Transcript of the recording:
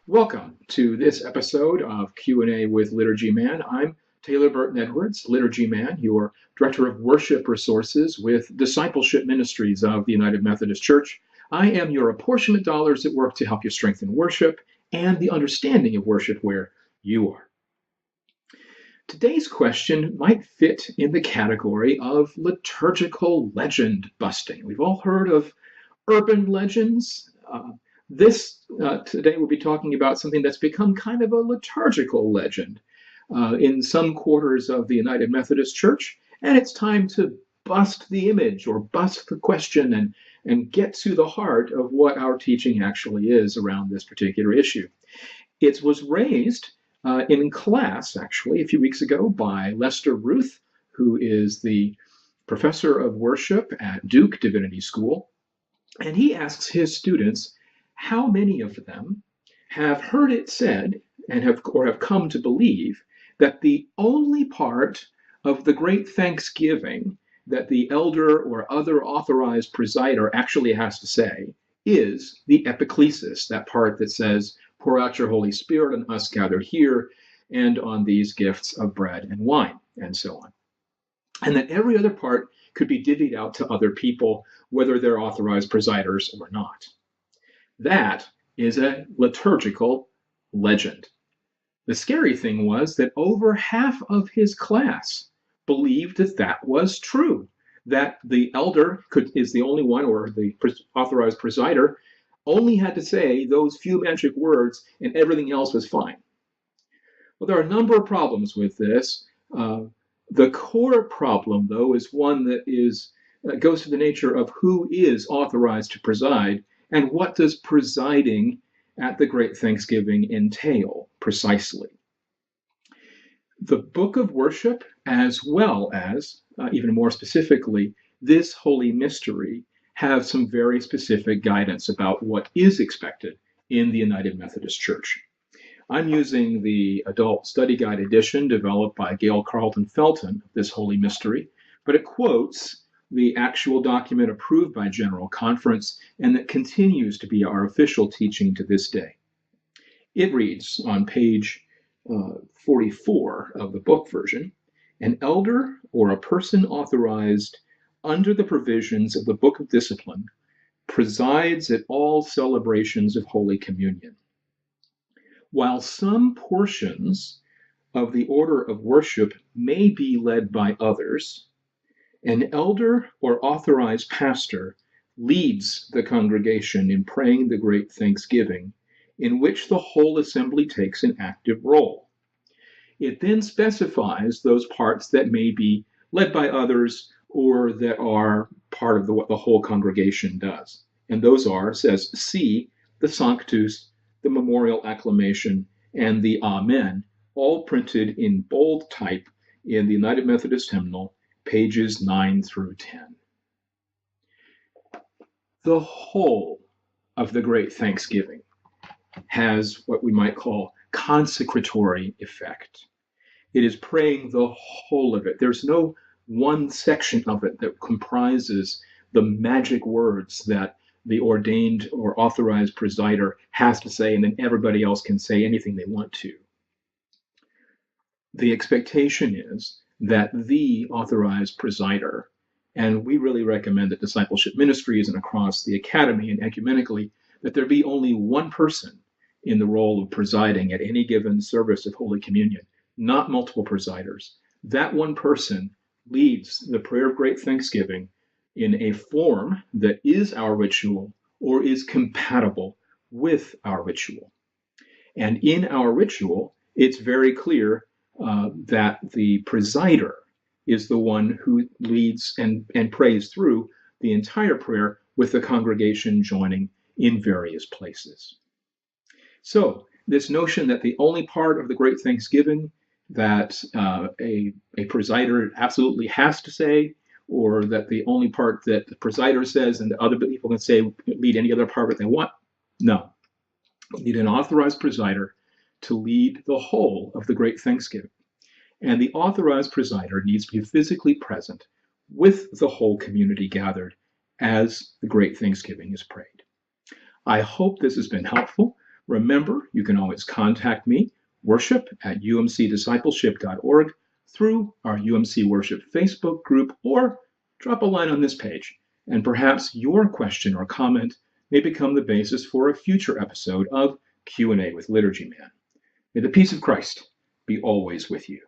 Welcome to this episode of Q&A with Liturgy Man. I'm Taylor Burton-Edwards, Liturgy Man, your Director of Worship Resources with Discipleship Ministries of the United Methodist Church. I am your apportionment dollars at work to help you strengthen worship and the understanding of worship where you are. Today's question might fit in the category of liturgical legend busting. We've all heard of urban legends. Today we'll be talking about something that's become kind of a liturgical legend in some quarters of the United Methodist Church, and it's time to bust the image or bust the question and get to the heart of what our teaching actually is around this particular issue. It was raised in class, actually, a few weeks ago by Lester Ruth, who is the professor of worship at Duke Divinity School, and he asks his students, how many of them have heard it said and have come to believe that the only part of the great Thanksgiving that the elder or other authorized presider actually has to say is the epiclesis, that part that says, pour out your Holy Spirit on us gathered here and on these gifts of bread and wine, and so on. And that every other part could be divvied out to other people, whether they're authorized presiders or not. That is a liturgical legend. The scary thing was that over half of his class believed that that was true, that the elder is the only one, or the authorized presider only had to say those few magic words and everything else was fine. Well, there are a number of problems with this. The core problem, though, is one that goes to the nature of who is authorized to preside and what does presiding at the Great Thanksgiving entail precisely. The book of worship, as well as, even more specifically, this holy mystery, have some very specific guidance about what is expected in the United Methodist Church. I'm using the Adult Study Guide edition developed by Gail Carlton Felton of this holy mystery, but it quotes the actual document approved by General Conference and that continues to be our official teaching to this day. It reads on page 44 of the book version, an elder or a person authorized under the provisions of the Book of Discipline presides at all celebrations of Holy Communion. While some portions of the order of worship may be led by others, an elder or authorized pastor leads the congregation in praying the Great Thanksgiving, in which the whole assembly takes an active role. It then specifies those parts that may be led by others or that are part of what the whole congregation does. And those are, says C, the Sanctus, the memorial acclamation, and the Amen, all printed in bold type in the United Methodist Hymnal, pages 9 through 10. The whole of the Great Thanksgiving has what we might call consecratory effect. It is praying the whole of it. There's no one section of it that comprises the magic words that the ordained or authorized presider has to say, and then everybody else can say anything they want to. The expectation is that the authorized presider, and we really recommend that Discipleship Ministries and across the academy and ecumenically, that there be only one person in the role of presiding at any given service of Holy Communion, not multiple presiders. That one person leads the prayer of Great Thanksgiving in a form that is our ritual or is compatible with our ritual. And in our ritual, it's very clear that the presider is the one who leads and prays through the entire prayer with the congregation joining in various places. So this notion that the only part of the Great Thanksgiving that a presider absolutely has to say, or that the only part that the presider says and the other people can say, lead any other part that they want, no. You need an authorized presider to lead the whole of the Great Thanksgiving. And the authorized presider needs to be physically present with the whole community gathered as the Great Thanksgiving is prayed. I hope this has been helpful. Remember, you can always contact me, worship@umcdiscipleship.org, through our UMC Worship Facebook group, or drop a line on this page, and perhaps your question or comment may become the basis for a future episode of Q&A with Liturgy Man. May the peace of Christ be always with you.